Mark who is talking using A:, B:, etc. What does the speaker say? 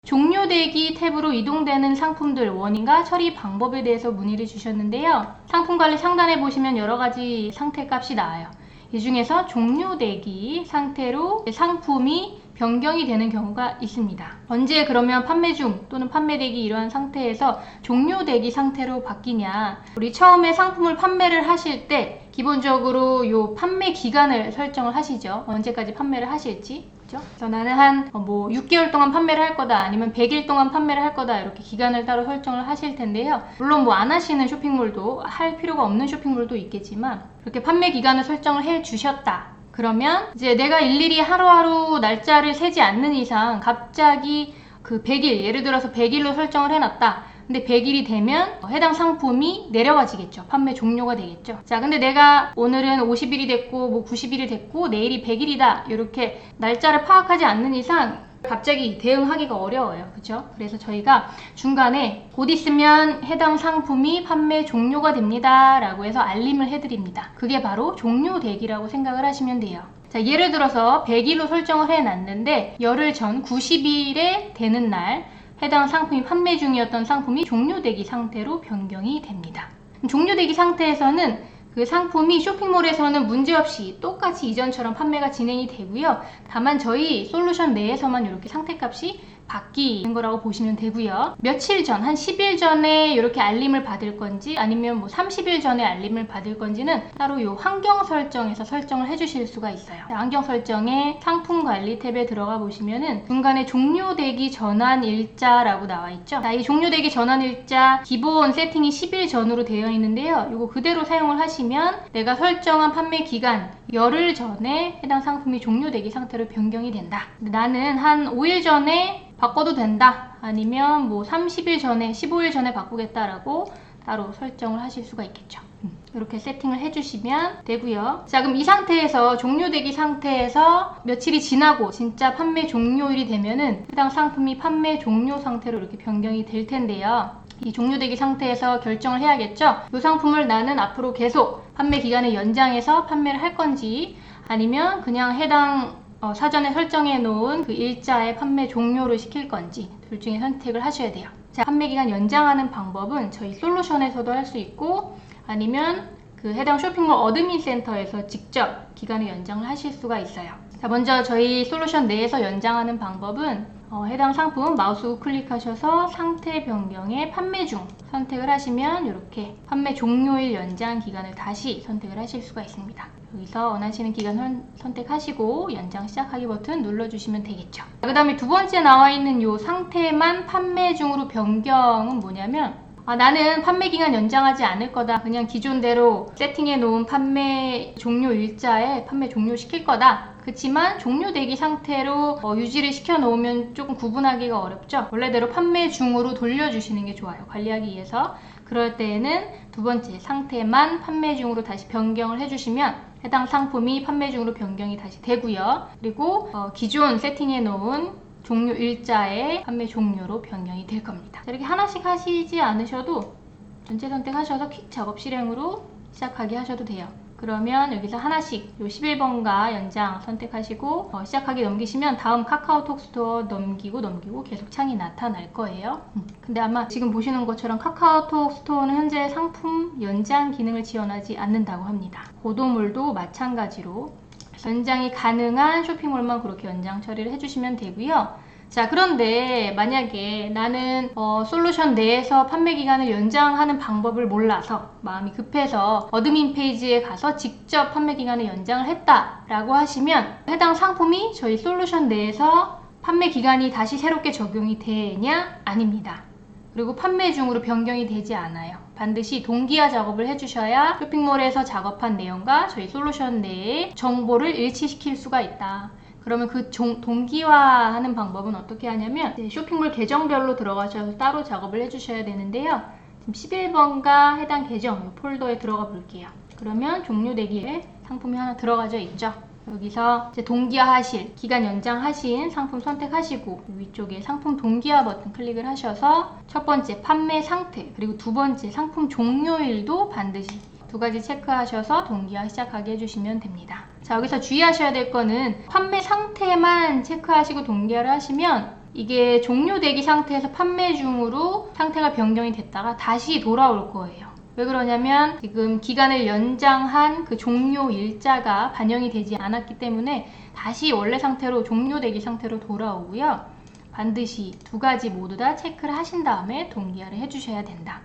A: 종료되기 탭으로 이동되는 상품들 원인과 처리 방법에 대해서 문의를 주셨는데요. 상품 관리 상단에 보시면 여러 가지 상태 값이 나와요. 이 중에서 종료되기 상태로 상품이 변경이 되는 경우가 있습니다. 언제 그러면 판매 중 또는 판매되기 이러한 상태에서 종료되기 상태로 바뀌냐? 우리 처음에 상품을 판매를 하실 때 기본적으로 요 판매 기간을 설정을 하시죠. 언제까지 판매를 하실지. 그래서 나는 한 6개월 동안 판매를 할 거다, 아니면 100일 동안 판매를 할 거다, 이렇게 기간을 따로 설정을 하실 텐데요. 물론 안 하시는 쇼핑몰도, 할 필요가 없는 쇼핑몰도 있겠지만, 그렇게 판매 기간을 설정을 해 주셨다. 그러면 이제 내가 일일이 하루하루 날짜를 세지 않는 이상 갑자기 그 100일, 예를 들어서 100일로 설정을 해놨다. 근데 100일이 되면 해당 상품이 내려가지겠죠. 판매 종료가 되겠죠. 자, 근데 내가 오늘은 50일이 됐고 90일이 됐고 내일이 100일이다, 이렇게 날짜를 파악하지 않는 이상 갑자기 대응하기가 어려워요. 그죠? 그래서 저희가 중간에 곧 있으면 해당 상품이 판매 종료가 됩니다 라고 해서 알림을 해드립니다. 그게 바로 종료되기라고 생각을 하시면 돼요. 자, 예를 들어서 100일로 설정을 해놨는데 열흘 전 90일에 되는 날 해당 상품이 판매 중이었던 상품이 종료되기 상태로 변경이 됩니다. 종료되기 상태에서는 그 상품이 쇼핑몰에서는 문제없이 똑같이 이전처럼 판매가 진행이 되고요. 다만 저희 솔루션 내에서만 이렇게 상태값이 바뀌는 거라고 보시면 되고요. 며칠 전, 한 10일 전에 이렇게 알림을 받을 건지 아니면 30일 전에 알림을 받을 건지는 따로 요 환경 설정에서 설정을 해주실 수가 있어요. 환경 설정에 상품 관리 탭에 들어가 보시면은 중간에 종료되기 전환 일자라고 나와 있죠. 자, 이 종료되기 전환 일자 기본 세팅이 10일 전으로 되어 있는데요. 이거 그대로 사용을 하시면 내가 설정한 판매 기간 열흘 전에 해당 상품이 종료되기 상태로 변경이 된다. 나는 한 5일 전에 바꿔도 된다, 아니면 30일 전에 15일 전에 바꾸겠다라고 따로 설정을 하실 수가 있겠죠. 이렇게 세팅을 해주시면 되고요. 자, 그럼 이 상태에서 종료되기 상태에서 며칠이 지나고 진짜 판매 종료일이 되면은 해당 상품이 판매 종료 상태로 이렇게 변경이 될 텐데요. 이 종료되기 상태에서 결정을 해야겠죠. 이 상품을 나는 앞으로 계속 판매 기간을 연장해서 판매를 할 건지, 아니면 그냥 해당 사전에 설정해 놓은 그 일자에 판매 종료를 시킬 건지 둘 중에 선택을 하셔야 돼요. 자, 판매 기간 연장하는 방법은 저희 솔루션에서도 할 수 있고, 아니면 그 해당 쇼핑몰 어드민 센터에서 직접 기간을 연장을 하실 수가 있어요. 자, 먼저 저희 솔루션 내에서 연장하는 방법은 해당 상품 마우스 우클릭하셔서 상태 변경에 판매 중 선택을 하시면 이렇게 판매 종료일 연장 기간을 다시 선택을 하실 수가 있습니다. 여기서 원하시는 기간 선택하시고 연장 시작하기 버튼 눌러주시면 되겠죠. 그 다음에 두 번째 나와 있는 이 상태만 판매 중으로 변경은 뭐냐면, 나는 판매 기간 연장하지 않을 거다, 그냥 기존대로 세팅해 놓은 판매 종료 일자에 판매 종료 시킬 거다. 그렇지만 종료되기 상태로 유지를 시켜 놓으면 조금 구분하기가 어렵죠. 원래대로 판매 중으로 돌려주시는 게 좋아요, 관리하기 위해서. 그럴 때에는 두 번째 상태만 판매 중으로 다시 변경을 해주시면 해당 상품이 판매 중으로 변경이 다시 되고요. 그리고 기존 세팅해 놓은 종료 일자의 판매 종료로 변경이 될 겁니다. 자, 이렇게 하나씩 하시지 않으셔도 전체 선택하셔서 퀵 작업 실행으로 시작하게 하셔도 돼요. 그러면 여기서 하나씩 요 11번가 연장 선택하시고 시작하기 넘기시면 다음 카카오톡 스토어 넘기고 계속 창이 나타날 거예요. 근데 아마 지금 보시는 것처럼 카카오톡 스토어는 현재 상품 연장 기능을 지원하지 않는다고 합니다. 고도물도 마찬가지로 연장이 가능한 쇼핑몰만 그렇게 연장 처리를 해주시면 되고요. 자, 그런데 만약에 나는 솔루션 내에서 판매 기간을 연장하는 방법을 몰라서 마음이 급해서 어드민 페이지에 가서 직접 판매 기간을 연장을 했다라고 하시면 해당 상품이 저희 솔루션 내에서 판매 기간이 다시 새롭게 적용이 되냐? 아닙니다. 그리고 판매 중으로 변경이 되지 않아요. 반드시 동기화 작업을 해주셔야 쇼핑몰에서 작업한 내용과 저희 솔루션 내의 정보를 일치시킬 수가 있다. 그러면 그 동기화하는 방법은 어떻게 하냐면 쇼핑몰 계정별로 들어가셔서 따로 작업을 해주셔야 되는데요. 지금 11번가 해당 계정 폴더에 들어가 볼게요. 그러면 종료되기에 상품이 하나 들어가져 있죠. 여기서 이제 동기화하실, 기간 연장하신 상품 선택하시고 위쪽에 상품 동기화 버튼 클릭을 하셔서 첫 번째 판매 상태, 그리고 두 번째 상품 종료일도 반드시 두 가지 체크하셔서 동기화 시작하게 해주시면 됩니다. 자, 여기서 주의하셔야 될 거는 판매 상태만 체크하시고 동기화를 하시면 이게 종료대기 상태에서 판매 중으로 상태가 변경이 됐다가 다시 돌아올 거예요. 왜 그러냐면 지금 기간을 연장한 그 종료 일자가 반영이 되지 않았기 때문에 다시 원래 상태로 종료대기 상태로 돌아오고요. 반드시 두 가지 모두 다 체크를 하신 다음에 동기화를 해주셔야 된다.